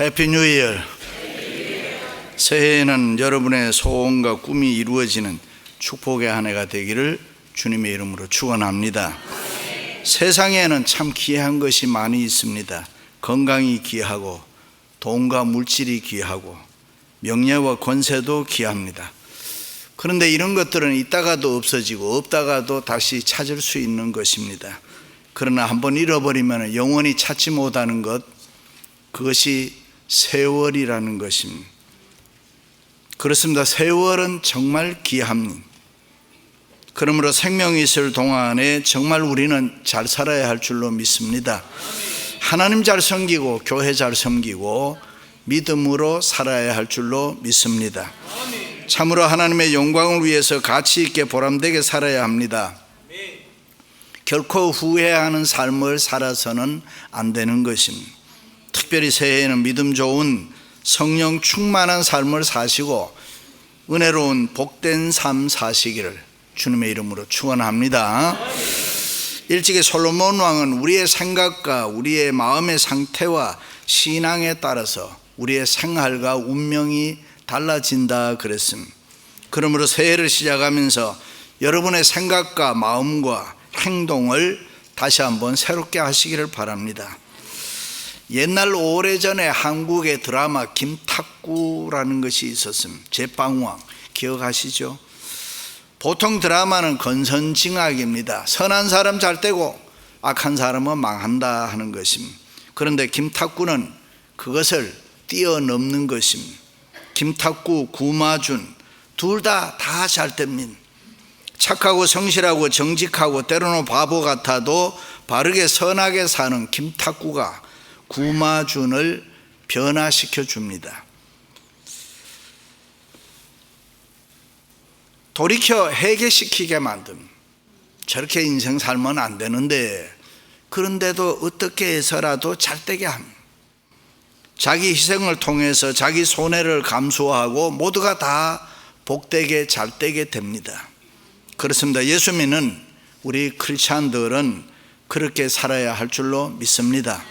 해피 뉴 이어. 새해에는 여러분의 소원과 꿈이 이루어지는 축복의 한 해가 되기를 주님의 이름으로 축원합니다. 세상에는 참 귀한 것이 많이 있습니다. 건강이 귀하고 돈과 물질이 귀하고 명예와 권세도 귀합니다. 그런데 이런 것들은 있다가도 없어지고 없다가도 다시 찾을 수 있는 것입니다. 그러나 한번 잃어버리면 영원히 찾지 못하는 것, 그것이 세월이라는 것입니다. 그렇습니다. 세월은 정말 귀합니다. 그러므로 생명이 있을 동안에 정말 우리는 잘 살아야 할 줄로 믿습니다. 하나님 잘 섬기고 교회 잘 섬기고 믿음으로 살아야 할 줄로 믿습니다. 참으로 하나님의 영광을 위해서 가치 있게 보람되게 살아야 합니다. 결코 후회하는 삶을 살아서는 안 되는 것입니다. 특별히 새해에는 믿음 좋은 성령 충만한 삶을 사시고 은혜로운 복된 삶 사시기를 주님의 이름으로 축원합니다. 일찍이 솔로몬 왕은 우리의 생각과 우리의 마음의 상태와 신앙에 따라서 우리의 생활과 운명이 달라진다 그랬습니다. 그러므로 새해를 시작하면서 여러분의 생각과 마음과 행동을 다시 한번 새롭게 하시기를 바랍니다. 옛날 오래전에 한국의 드라마 김탁구라는 것이 있었습니다. 제빵왕 기억하시죠? 보통 드라마는 건선징악입니다. 선한 사람 잘 되고 악한 사람은 망한다 하는 것입니다. 그런데 김탁구는 그것을 뛰어넘는 것입니다. 김탁구, 구마준 둘 다 잘 됩니다. 착하고 성실하고 정직하고 때로는 바보 같아도 바르게 선하게 사는 김탁구가 구마준을 변화시켜 줍니다. 돌이켜 회개시키게 만듭니다. 저렇게 인생 살면 안 되는데, 그런데도 어떻게 해서라도 잘되게 합니다. 자기 희생을 통해서 자기 손해를 감수하고 모두가 다 복되게 잘되게 됩니다. 그렇습니다. 예수 믿는 우리 크리스찬들은 그렇게 살아야 할 줄로 믿습니다.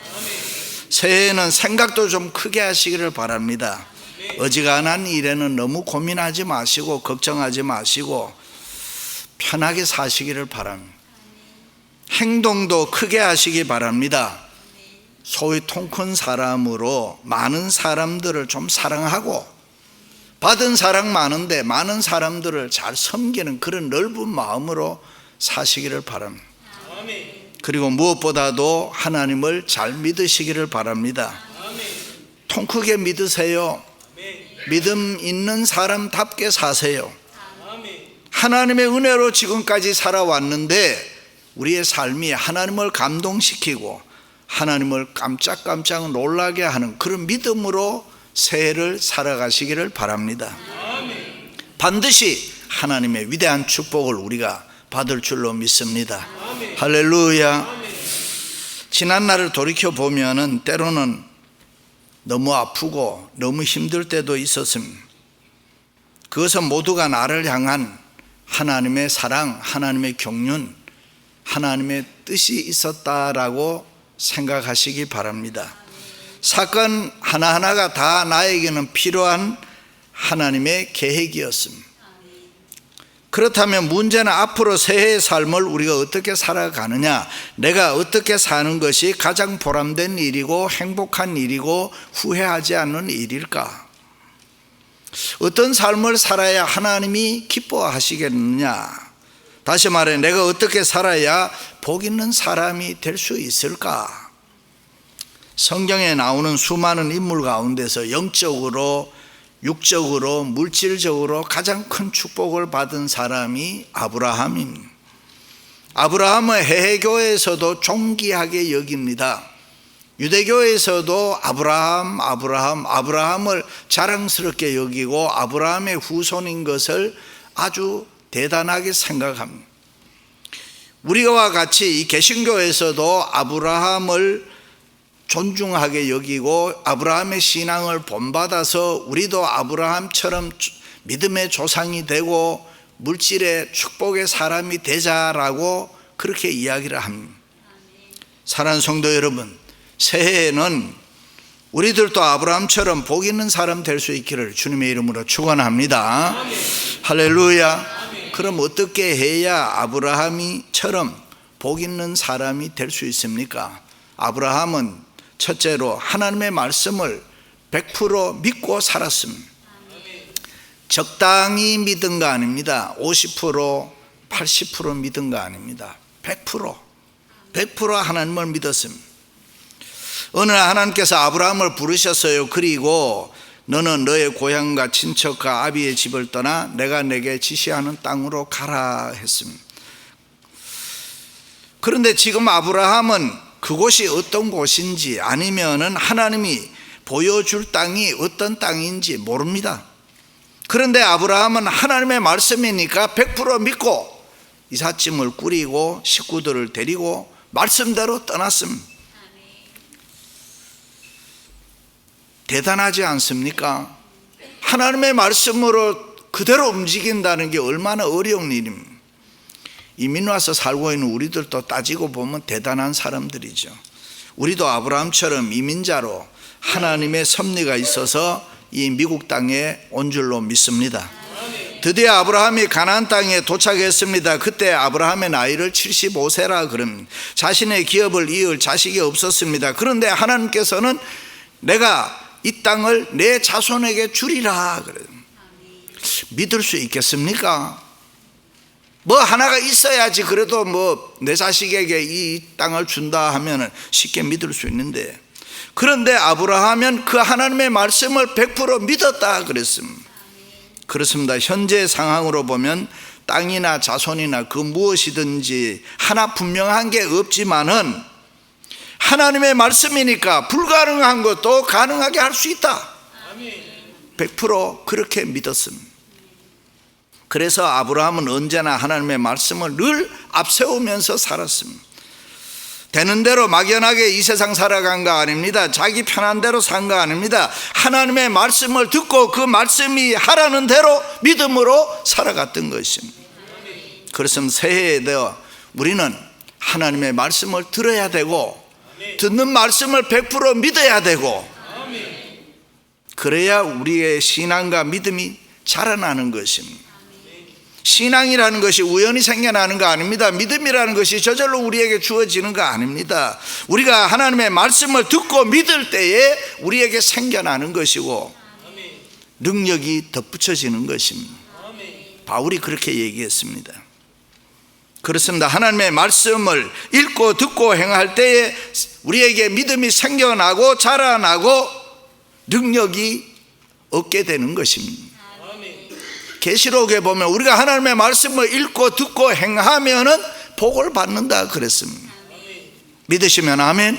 새해에는 생각도 좀 크게 하시기를 바랍니다. 어지간한 일에는 너무 고민하지 마시고 걱정하지 마시고 편하게 사시기를 바랍니다. 행동도 크게 하시기 바랍니다. 소위 통 큰 사람으로 많은 사람들을 좀 사랑하고 받은 사랑 많은데 많은 사람들을 잘 섬기는 그런 넓은 마음으로 사시기를 바랍니다. 그리고 무엇보다도 하나님을 잘 믿으시기를 바랍니다. 통 크게 믿으세요. 믿음 있는 사람답게 사세요. 하나님의 은혜로 지금까지 살아왔는데 우리의 삶이 하나님을 감동시키고 하나님을 깜짝깜짝 놀라게 하는 그런 믿음으로 새해를 살아가시기를 바랍니다. 반드시 하나님의 위대한 축복을 우리가 받을 줄로 믿습니다. 할렐루야. 지난날을 돌이켜보면 때로는 너무 아프고 너무 힘들 때도 있었습니다. 그것은 모두가 나를 향한 하나님의 사랑, 하나님의 경륜, 하나님의 뜻이 있었다라고 생각하시기 바랍니다. 사건 하나하나가 다 나에게는 필요한 하나님의 계획이었습니다. 그렇다면 문제는 앞으로 새해의 삶을 우리가 어떻게 살아가느냐, 내가 어떻게 사는 것이 가장 보람된 일이고 행복한 일이고 후회하지 않는 일일까? 어떤 삶을 살아야 하나님이 기뻐하시겠느냐? 다시 말해 내가 어떻게 살아야 복 있는 사람이 될 수 있을까? 성경에 나오는 수많은 인물 가운데서 영적으로, 육적으로, 물질적으로 가장 큰 축복을 받은 사람이 아브라함입니다. 아브라함은 해외교회에서도 존귀하게 여깁니다. 유대교회에서도 아브라함을 자랑스럽게 여기고 아브라함의 후손인 것을 아주 대단하게 생각합니다. 우리와 같이 이 개신교에서도 아브라함을 존중하게 여기고 아브라함의 신앙을 본받아서 우리도 아브라함처럼 믿음의 조상이 되고 물질의 축복의 사람이 되자라고 그렇게 이야기를 합니다. 사랑하는 성도 여러분, 새해에는 우리들도 아브라함처럼 복 있는 사람 될 수 있기를 주님의 이름으로 축원합니다. 아멘. 할렐루야. 아멘. 그럼 어떻게 해야 아브라함이처럼 복 있는 사람이 될 수 있습니까? 아브라함은 첫째로 하나님의 말씀을 100% 믿고 살았습니다. 적당히 믿은 거 아닙니다. 50%, 80% 믿은 거 아닙니다. 100% 하나님을 믿었습니다. 어느 날 하나님께서 아브라함을 부르셨어요. 그리고 너는 너의 고향과 친척과 아비의 집을 떠나 내가 내게 지시하는 땅으로 가라 했습니다. 그런데 지금 아브라함은 그곳이 어떤 곳인지 아니면은 하나님이 보여줄 땅이 어떤 땅인지 모릅니다. 그런데 아브라함은 하나님의 말씀이니까 100% 믿고 이삿짐을 꾸리고 식구들을 데리고 말씀대로 떠났습니다. 대단하지 않습니까? 하나님의 말씀으로 그대로 움직인다는 게 얼마나 어려운 일입니까? 이민 와서 살고 있는 우리들도 따지고 보면 대단한 사람들이죠. 우리도 아브라함처럼 이민자로 하나님의 섭리가 있어서 이 미국 땅에 온 줄로 믿습니다. 드디어 아브라함이 가나안 땅에 도착했습니다. 그때 아브라함의 나이를 75세라 그럽니다. 자신의 기업을 이을 자식이 없었습니다. 그런데 하나님께서는 내가 이 땅을 내 자손에게 주리라 그래요. 믿을 수 있겠습니까? 뭐 하나가 있어야지 그래도 뭐 내 자식에게 이 땅을 준다 하면 쉽게 믿을 수 있는데, 그런데 아브라함은 그 하나님의 말씀을 100% 믿었다 그랬습니다. 그렇습니다. 현재 상황으로 보면 땅이나 자손이나 그 무엇이든지 하나 분명한 게 없지만은 하나님의 말씀이니까 불가능한 것도 가능하게 할 수 있다. 100% 그렇게 믿었습니다. 그래서 아브라함은 언제나 하나님의 말씀을 늘 앞세우면서 살았습니다. 되는 대로 막연하게 이 세상 살아간 거 아닙니다. 자기 편한 대로 산 거 아닙니다. 하나님의 말씀을 듣고 그 말씀이 하라는 대로 믿음으로 살아갔던 것입니다. 그렇으면 새해에 대해 우리는 하나님의 말씀을 들어야 되고 듣는 말씀을 100% 믿어야 되고, 그래야 우리의 신앙과 믿음이 자라나는 것입니다. 신앙이라는 것이 우연히 생겨나는 거 아닙니다. 믿음이라는 것이 저절로 우리에게 주어지는 거 아닙니다. 우리가 하나님의 말씀을 듣고 믿을 때에 우리에게 생겨나는 것이고 능력이 덧붙여지는 것입니다. 바울이 그렇게 얘기했습니다. 그렇습니다. 하나님의 말씀을 읽고 듣고 행할 때에 우리에게 믿음이 생겨나고 자라나고 능력이 얻게 되는 것입니다. 계시록에 보면 우리가 하나님의 말씀을 읽고 듣고 행하면은 복을 받는다 그랬습니다. 믿으시면 아멘.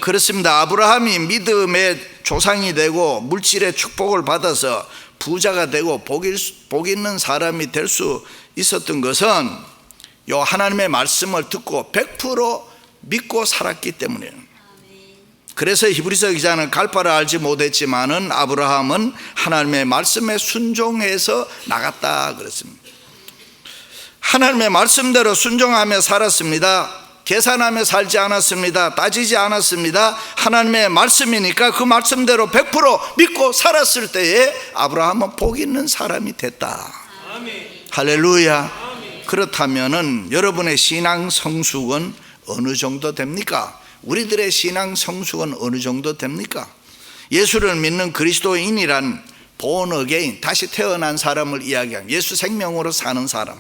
그렇습니다. 아브라함이 믿음의 조상이 되고 물질의 축복을 받아서 부자가 되고 복 있는 사람이 될 수 있었던 것은 요 하나님의 말씀을 듣고 100% 믿고 살았기 때문이에요. 그래서 히브리서 기자는 갈 바를 알지 못했지만은 아브라함은 하나님의 말씀에 순종해서 나갔다 그랬습니다. 하나님의 말씀대로 순종하며 살았습니다. 계산하며 살지 않았습니다. 따지지 않았습니다. 하나님의 말씀이니까 그 말씀대로 100% 믿고 살았을 때에 아브라함은 복 있는 사람이 됐다. 아멘. 할렐루야. 아멘. 그렇다면은 여러분의 신앙 성숙은 어느 정도 됩니까? 우리들의 신앙 성숙은 어느 정도 됩니까? 예수를 믿는 그리스도인이란 born again, 다시 태어난 사람을 이야기합니다. 예수 생명으로 사는 사람.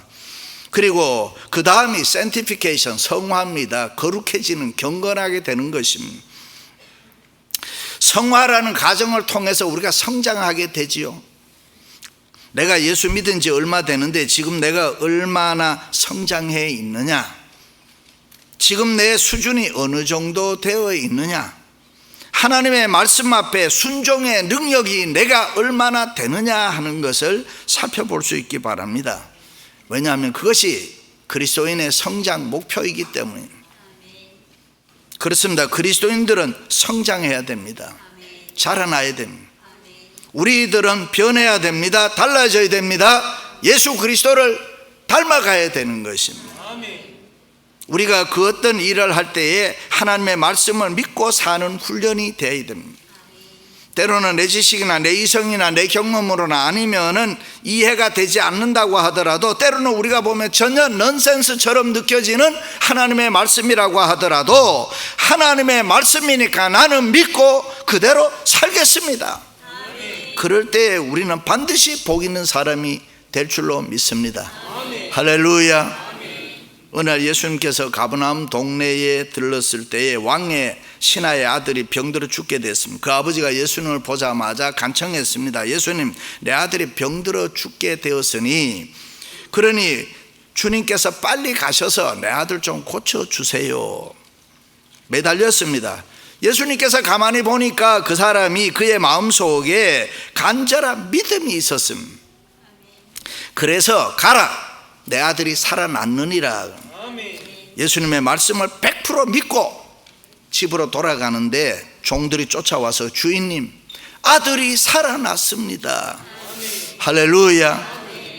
그리고 그 다음이 sanctification, 성화입니다. 거룩해지는, 경건하게 되는 것입니다. 성화라는 과정을 통해서 우리가 성장하게 되지요. 내가 예수 믿은 지 얼마 되는데 지금 내가 얼마나 성장해 있느냐, 지금 내 수준이 어느 정도 되어 있느냐, 하나님의 말씀 앞에 순종의 능력이 내가 얼마나 되느냐 하는 것을 살펴볼 수 있기 바랍니다. 왜냐하면 그것이 그리스도인의 성장 목표이기 때문입니다. 그렇습니다. 그리스도인들은 성장해야 됩니다. 자라나야 됩니다. 우리들은 변해야 됩니다. 달라져야 됩니다. 예수 그리스도를 닮아가야 되는 것입니다. 우리가 그 어떤 일을 할 때에 하나님의 말씀을 믿고 사는 훈련이 되어야 됩니다. 때로는 내 지식이나 내 이성이나 내 경험으로나 아니면은 이해가 되지 않는다고 하더라도, 때로는 우리가 보면 전혀 넌센스처럼 느껴지는 하나님의 말씀이라고 하더라도 하나님의 말씀이니까 나는 믿고 그대로 살겠습니다. 그럴 때 우리는 반드시 복 있는 사람이 될 줄로 믿습니다. 할렐루야. 어느 날 예수님께서 가버나움 동네에 들렀을 때에 왕의 신하의 아들이 병들어 죽게 됐습니다. 그 아버지가 예수님을 보자마자 간청했습니다. 예수님, 내 아들이 병들어 죽게 되었으니 그러니 주님께서 빨리 가셔서 내 아들 좀 고쳐주세요. 매달렸습니다. 예수님께서 가만히 보니까 그 사람이 그의 마음속에 간절한 믿음이 있었습니다. 그래서 가라, 내 아들이 살아났느니라. 예수님의 말씀을 100% 믿고 집으로 돌아가는데 종들이 쫓아와서 주인님, 아들이 살아났습니다. 할렐루야.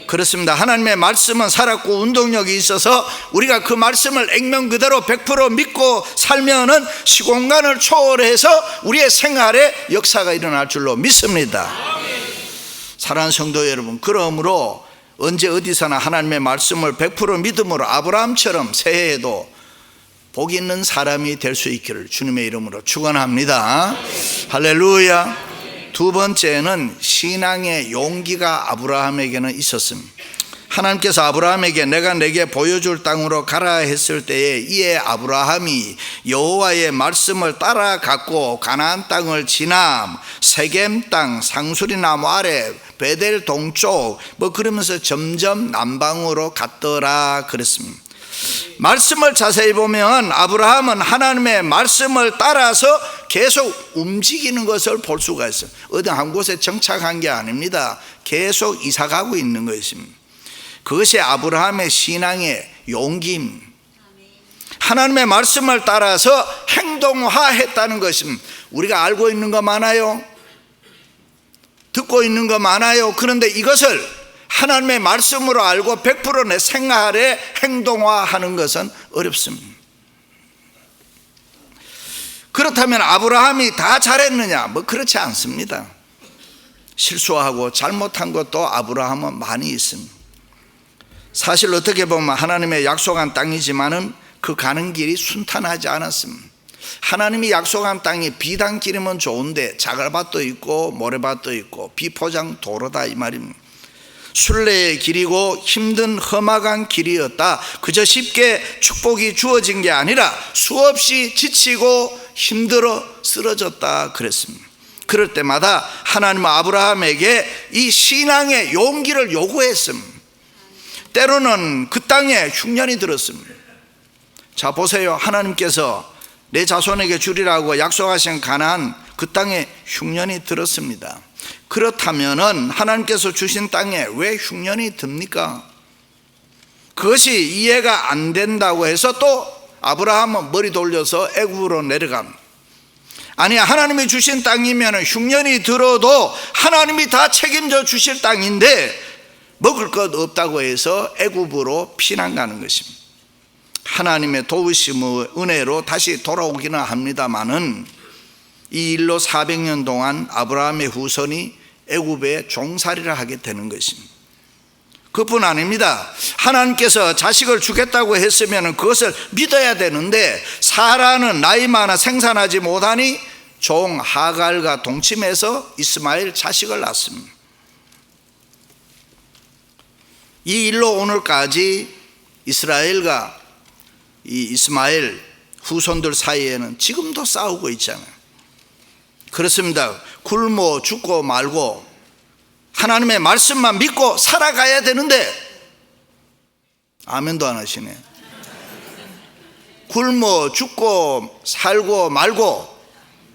그렇습니다. 하나님의 말씀은 살았고 운동력이 있어서 우리가 그 말씀을 액면 그대로 100% 믿고 살면은 시공간을 초월해서 우리의 생활에 역사가 일어날 줄로 믿습니다. 사랑하는 성도 여러분, 그러므로 언제 어디서나 하나님의 말씀을 100% 믿음으로 아브라함처럼 새해에도 복 있는 사람이 될 수 있기를 주님의 이름으로 축원합니다. 할렐루야. 두 번째는 신앙의 용기가 아브라함에게는 있었습니다. 하나님께서 아브라함에게 내가 내게 보여줄 땅으로 가라 했을 때에 이에 아브라함이 여호와의 말씀을 따라갔고 가나안 땅을 지나 세겜 땅 상수리나무 아래 베델 동쪽 그러면서 점점 남방으로 갔더라 그랬습니다. 말씀을 자세히 보면 아브라함은 하나님의 말씀을 따라서 계속 움직이는 것을 볼 수가 있어요. 어디 한 곳에 정착한 게 아닙니다. 계속 이사가고 있는 것입니다. 그것이 아브라함의 신앙의 용기입니다. 하나님의 말씀을 따라서 행동화했다는 것입니다. 우리가 알고 있는 거 많아요. 듣고 있는 거 많아요. 그런데 이것을 하나님의 말씀으로 알고 100% 내 생활에 행동화하는 것은 어렵습니다. 그렇다면 아브라함이 다 잘했느냐? 그렇지 않습니다. 실수하고 잘못한 것도 아브라함은 많이 있습니다. 사실 어떻게 보면 하나님의 약속한 땅이지만은 그 가는 길이 순탄하지 않았습니다. 하나님이 약속한 땅이 비단길이면 좋은데 자갈밭도 있고 모래밭도 있고 비포장 도로다 이 말입니다. 순례의 길이고 힘든 험악한 길이었다. 그저 쉽게 축복이 주어진 게 아니라 수없이 지치고 힘들어 쓰러졌다 그랬습니다. 그럴 때마다 하나님은 아브라함에게 이 신앙의 용기를 요구했습니다. 때로는 그 땅에 흉년이 들었습니다. 자 보세요. 하나님께서 내 자손에게 주리라고 약속하신 가나안 그 땅에 흉년이 들었습니다. 그렇다면은 하나님께서 주신 땅에 왜 흉년이 듭니까? 그것이 이해가 안 된다고 해서 또 아브라함은 머리 돌려서 애굽으로 내려갑니다. 아니, 하나님이 주신 땅이면 흉년이 들어도 하나님이 다 책임져 주실 땅인데 먹을 것 없다고 해서 애굽으로 피난 가는 것입니다. 하나님의 도우심의 은혜로 다시 돌아오기는 합니다마는 이 일로 400년 동안 아브라함의 후손이 애굽에 종살이를 하게 되는 것입니다. 그뿐 아닙니다. 하나님께서 자식을 주겠다고 했으면 그것을 믿어야 되는데 사라는 나이 많아 생산하지 못하니 종 하갈과 동침해서 이스마엘 자식을 낳습니다. 이 일로 오늘까지 이스라엘과 이 이스마엘 후손들 사이에는 지금도 싸우고 있잖아요. 그렇습니다. 굶어 죽고 말고 하나님의 말씀만 믿고 살아가야 되는데 아멘도 안 하시네. 굶어 죽고 살고 말고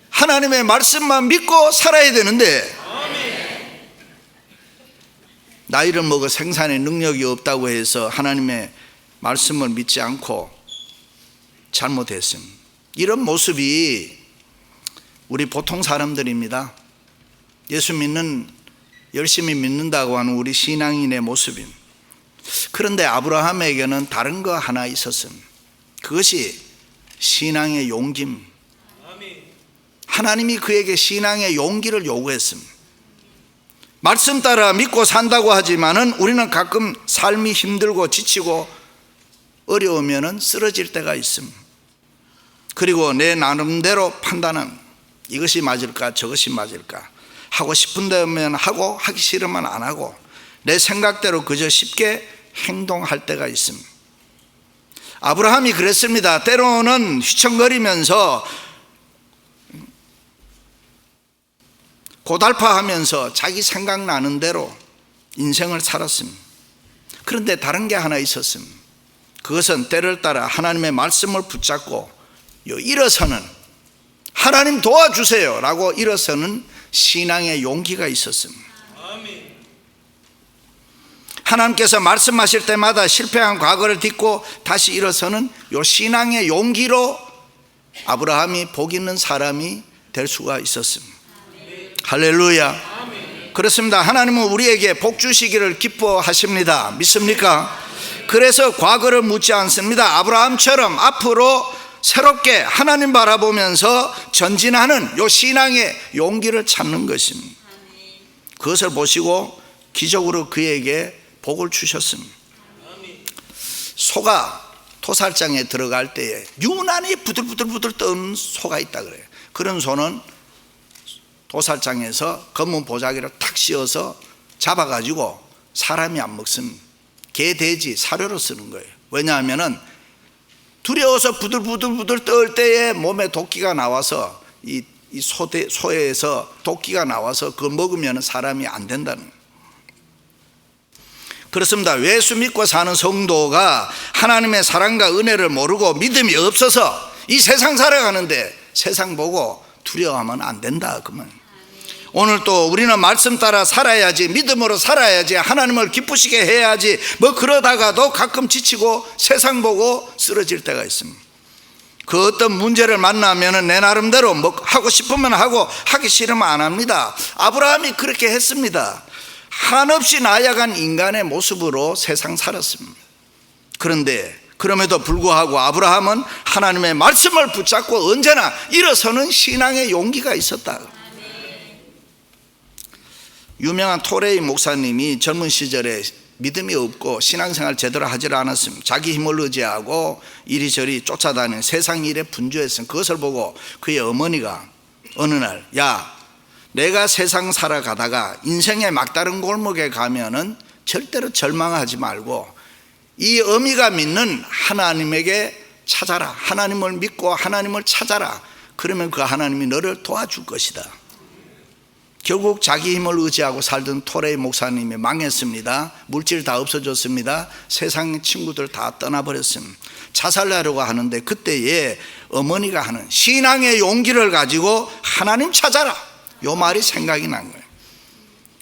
하나님의 말씀만 믿고 살아야 되는데 나이를 먹어 생산의 능력이 없다고 해서 하나님의 말씀을 믿지 않고 잘못했습니다. 이런 모습이 우리 보통 사람들입니다. 예수 믿는, 열심히 믿는다고 하는 우리 신앙인의 모습입니다. 그런데 아브라함에게는 다른 거 하나 있었습니다. 그것이 신앙의 용기입니다. 하나님이 그에게 신앙의 용기를 요구했습니다. 말씀 따라 믿고 산다고 하지만은 우리는 가끔 삶이 힘들고 지치고 어려우면은 쓰러질 때가 있습니다. 그리고 내 나름대로 판단은 이것이 맞을까 저것이 맞을까, 하고 싶은데면 하고 하기 싫으면 안 하고 내 생각대로 그저 쉽게 행동할 때가 있습니다. 아브라함이 그랬습니다. 때로는 휘청거리면서 고달파하면서 자기 생각나는 대로 인생을 살았습니다. 그런데 다른 게 하나 있었습니다. 그것은 때를 따라 하나님의 말씀을 붙잡고 일어서는, 하나님 도와주세요 라고 일어서는 신앙의 용기가 있었습니다. 하나님께서 말씀하실 때마다 실패한 과거를 딛고 다시 일어서는 이 신앙의 용기로 아브라함이 복 있는 사람이 될 수가 있었습니다. 할렐루야. 그렇습니다. 하나님은 우리에게 복 주시기를 기뻐하십니다. 믿습니까? 그래서 과거를 묻지 않습니다. 아브라함처럼 앞으로 새롭게 하나님 바라보면서 전진하는 이 신앙의 용기를 찾는 것입니다. 그것을 보시고 기적으로 그에게 복을 주셨습니다. 소가 토살장에 들어갈 때에 유난히 부들부들 떠는 소가 있다 그래요. 그런 소는 도살장에서 검은 보자기를 탁 씌워서 잡아가지고 사람이 안 먹습니다. 개, 돼지, 사료로 쓰는 거예요. 왜냐하면 두려워서 부들부들 떨 때에 몸에 도끼가 나와서 이 소에서 도끼가 나와서 그거 먹으면 사람이 안 된다는 거예요. 그렇습니다. 예수 믿고 사는 성도가 하나님의 사랑과 은혜를 모르고 믿음이 없어서 이 세상 살아가는데 세상 보고 두려워하면 안 된다 그 말. 오늘 또 우리는 말씀 따라 살아야지, 믿음으로 살아야지, 하나님을 기쁘시게 해야지, 뭐 그러다가도 가끔 지치고 세상 보고 쓰러질 때가 있습니다. 그 어떤 문제를 만나면 내 나름대로 뭐 하고 싶으면 하고 하기 싫으면 안 합니다. 아브라함이 그렇게 했습니다. 한없이 나약한 인간의 모습으로 세상 살았습니다. 그런데 그럼에도 불구하고 아브라함은 하나님의 말씀을 붙잡고 언제나 일어서는 신앙의 용기가 있었다. 유명한 토레이 목사님이 젊은 시절에 믿음이 없고 신앙생활 제대로 하지 않았습니다. 자기 힘을 의지하고 이리저리 쫓아다니는 세상 일에 분주했습니다. 그것을 보고 그의 어머니가 어느 날, 야, 내가 세상 살아가다가 인생의 막다른 골목에 가면은 절대로 절망하지 말고 이 어미가 믿는 하나님에게 찾아라. 하나님을 믿고 하나님을 찾아라. 그러면 그 하나님이 너를 도와줄 것이다. 결국 자기 힘을 의지하고 살던 토레이 목사님이 망했습니다. 물질 다 없어졌습니다. 세상 친구들 다 떠나버렸습니다. 자살하려고 하는데 그때에 어머니가 하는 신앙의 용기를 가지고 하나님 찾아라, 요 말이 생각이 난 거예요.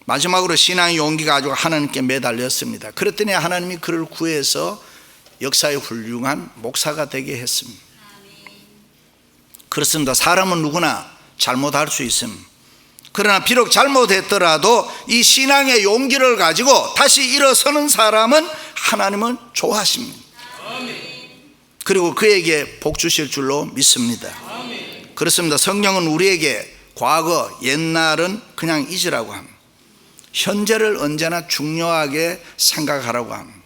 마지막으로 신앙의 용기가 가지고 하나님께 매달렸습니다. 그랬더니 하나님이 그를 구해서 역사의 훌륭한 목사가 되게 했습니다. 그렇습니다. 사람은 누구나 잘못할 수 있습니다. 그러나 비록 잘못했더라도 이 신앙의 용기를 가지고 다시 일어서는 사람은 하나님은 좋아하십니다. 그리고 그에게 복 주실 줄로 믿습니다. 그렇습니다. 성경은 우리에게 과거, 옛날은 그냥 잊으라고 합니다. 현재를 언제나 중요하게 생각하라고 합니다.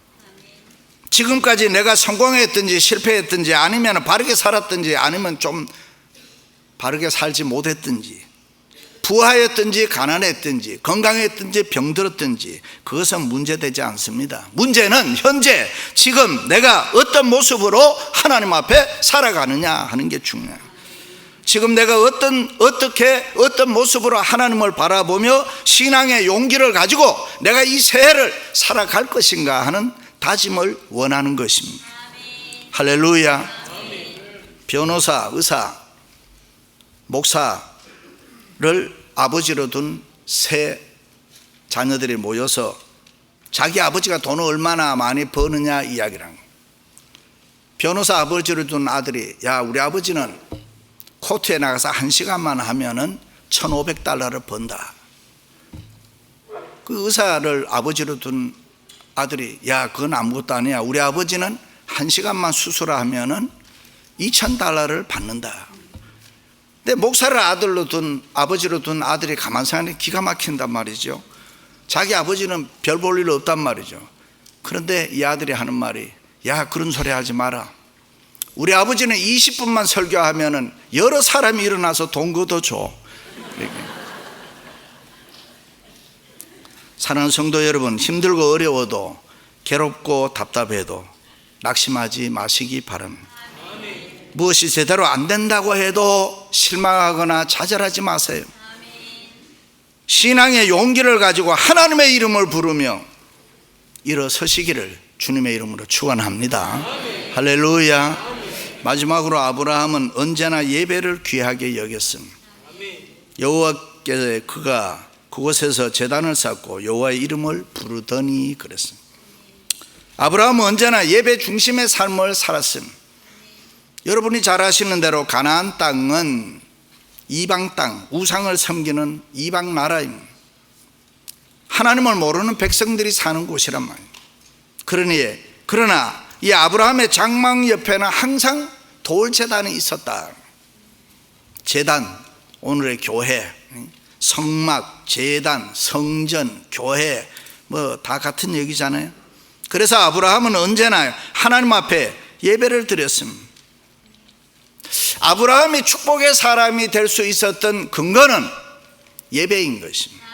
지금까지 내가 성공했든지 실패했든지 아니면 바르게 살았든지 아니면 좀 바르게 살지 못했든지, 부하였든지 가난했든지 건강했든지 병들었든지 그것은 문제되지 않습니다. 문제는 현재 지금 내가 어떤 모습으로 하나님 앞에 살아가느냐 하는 게 중요해요. 지금 내가 어떤 모습으로 하나님을 바라보며 신앙의 용기를 가지고 내가 이 새해를 살아갈 것인가 하는 다짐을 원하는 것입니다. 할렐루야. 변호사, 의사, 목사를 아버지로 둔 세 자녀들이 모여서 자기 아버지가 돈을 얼마나 많이 버느냐 이야기를 한 거예요. 변호사 아버지로 둔 아들이, 야, 우리 아버지는 코트에 나가서 1시간만 하면은 $1,500를 번다. 그 의사를 아버지로 둔 아들이, 야, 그건 아무것도 아니야. 우리 아버지는 1시간만 수술하면은 $2,000를 받는다. 근데 목사를 아버지로 둔 아들이 가만 생각하니 기가 막힌단 말이죠. 자기 아버지는 별 볼 일 없단 말이죠. 그런데 이 아들이 하는 말이, 야, 그런 소리 하지 마라. 우리 아버지는 20분만 설교하면은 여러 사람이 일어나서 돈 걷어줘. 사랑하는 성도 여러분, 힘들고 어려워도 괴롭고 답답해도 낙심하지 마시기 바랍니다. 무엇이 제대로 안 된다고 해도 실망하거나 좌절하지 마세요. 신앙의 용기를 가지고 하나님의 이름을 부르며 일어서시기를 주님의 이름으로 축원합니다. 할렐루야. 마지막으로 아브라함은 언제나 예배를 귀하게 여겼습니다. 여호와께 그가 그곳에서 제단을 쌓고 여호와의 이름을 부르더니 그랬습니다. 아브라함은 언제나 예배 중심의 삶을 살았습니다. 여러분이 잘 아시는 대로 가나안 땅은 이방 땅, 우상을 섬기는 이방 나라입니다. 하나님을 모르는 백성들이 사는 곳이란 말이에요. 그러나 이 아브라함의 장막 옆에는 항상 돌제단이 있었다. 제단, 오늘의 교회, 성막, 제단, 성전, 교회 뭐 다 같은 얘기잖아요. 그래서 아브라함은 언제나 하나님 앞에 예배를 드렸습니다. 아브라함이 축복의 사람이 될 수 있었던 근거는 예배인 것입니다.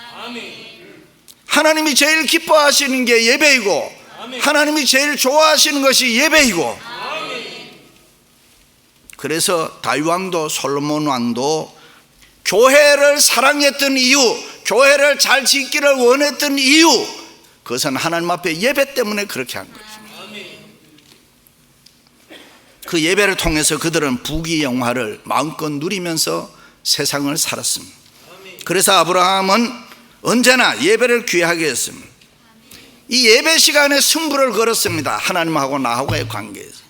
하나님이 제일 기뻐하시는 게 예배이고, 하나님이 제일 좋아하시는 것이 예배이고, 그래서 다윗 왕도 솔로몬 왕도 교회를 사랑했던 이유, 교회를 잘 짓기를 원했던 이유, 그것은 하나님 앞에 예배 때문에 그렇게 한 거죠. 그 예배를 통해서 그들은 부귀영화를 마음껏 누리면서 세상을 살았습니다. 그래서 아브라함은 언제나 예배를 귀하게 했습니다. 이 예배 시간에 승부를 걸었습니다. 하나님하고 나하고의 관계에서.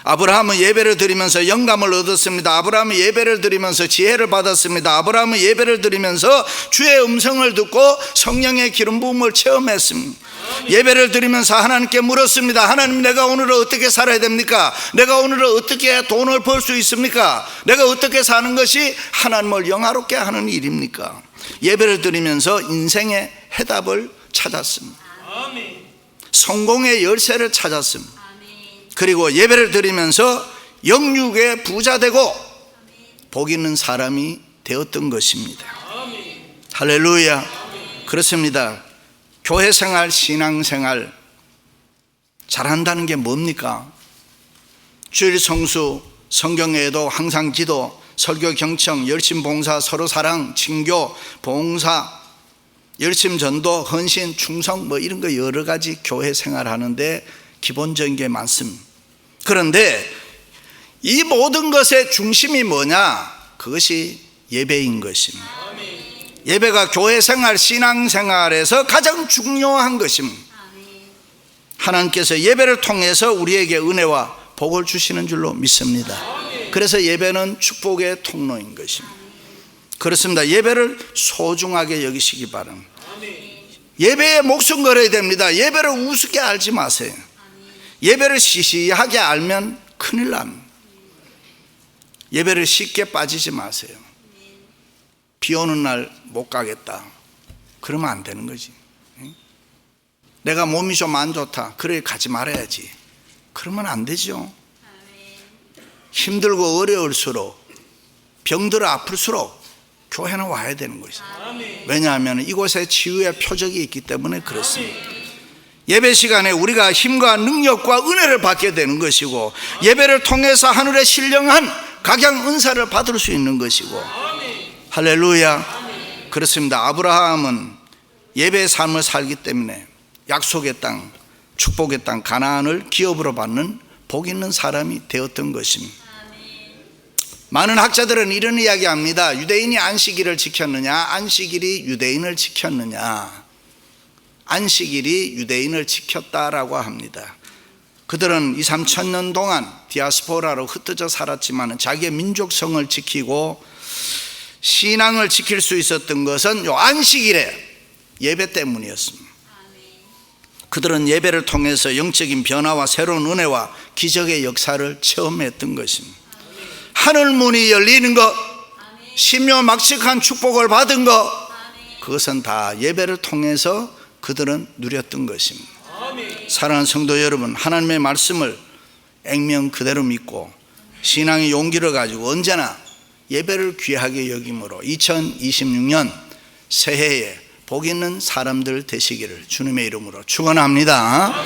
아브라함은 예배를 드리면서 영감을 얻었습니다. 아브라함은 예배를 드리면서 지혜를 받았습니다. 아브라함은 예배를 드리면서 주의 음성을 듣고 성령의 기름 부음을 체험했습니다. 예배를 드리면서 하나님께 물었습니다. 하나님, 내가 오늘은 어떻게 살아야 됩니까? 내가 오늘은 어떻게 돈을 벌 수 있습니까? 내가 어떻게 사는 것이 하나님을 영화롭게 하는 일입니까? 예배를 드리면서 인생의 해답을 찾았습니다. 성공의 열쇠를 찾았습니다. 그리고 예배를 드리면서 영육의 부자 되고 복 있는 사람이 되었던 것입니다. 할렐루야. 그렇습니다. 교회 생활, 신앙 생활 잘한다는 게 뭡니까? 주일 성수, 성경에도 항상 기도, 설교 경청, 열심 봉사, 서로 사랑, 친교, 봉사, 열심 전도, 헌신, 충성 뭐 이런 거 여러 가지 교회 생활 하는데 기본적인 게 많습니다. 그런데 이 모든 것의 중심이 뭐냐? 그것이 예배인 것입니다. 예배가 교회 생활, 신앙 생활에서 가장 중요한 것입니다. 하나님께서 예배를 통해서 우리에게 은혜와 복을 주시는 줄로 믿습니다. 그래서 예배는 축복의 통로인 것입니다. 그렇습니다. 예배를 소중하게 여기시기 바랍니다. 예배에 목숨 걸어야 됩니다. 예배를 우습게 알지 마세요. 예배를 시시하게 알면 큰일 납니다. 예배를 쉽게 빠지지 마세요. 비 오는 날 못 가겠다, 그러면 안 되는 거지. 내가 몸이 좀 안 좋다, 그래 가지 말아야지, 그러면 안 되죠. 힘들고 어려울수록, 병들어 아플수록 교회는 와야 되는 것이죠. 왜냐하면 이곳에 치유의 표적이 있기 때문에 그렇습니다. 예배 시간에 우리가 힘과 능력과 은혜를 받게 되는 것이고, 예배를 통해서 하늘의 신령한 각양 은사를 받을 수 있는 것이고, 할렐루야. 그렇습니다. 아브라함은 예배의 삶을 살기 때문에 약속의 땅, 축복의 땅 가나안을 기업으로 받는 복 있는 사람이 되었던 것입니다. 많은 학자들은 이런 이야기합니다. 유대인이 안식일을 지켰느냐, 안식일이 유대인을 지켰느냐. 안식일이 유대인을 지켰다라고 합니다. 그들은 2,3천 년 동안 디아스포라로 흩어져 살았지만 자기의 민족성을 지키고 신앙을 지킬 수 있었던 것은 요 안식일의 예배 때문이었습니다. 그들은 예배를 통해서 영적인 변화와 새로운 은혜와 기적의 역사를 체험했던 것입니다. 하늘 문이 열리는 것, 신묘막측한 축복을 받은 것, 그것은 다 예배를 통해서 그들은 누렸던 것입니다. 사랑하는 성도 여러분, 하나님의 말씀을 액면 그대로 믿고 신앙의 용기를 가지고 언제나 예배를 귀하게 여김으로 2026년 새해에 복 있는 사람들 되시기를 주님의 이름으로 축원합니다.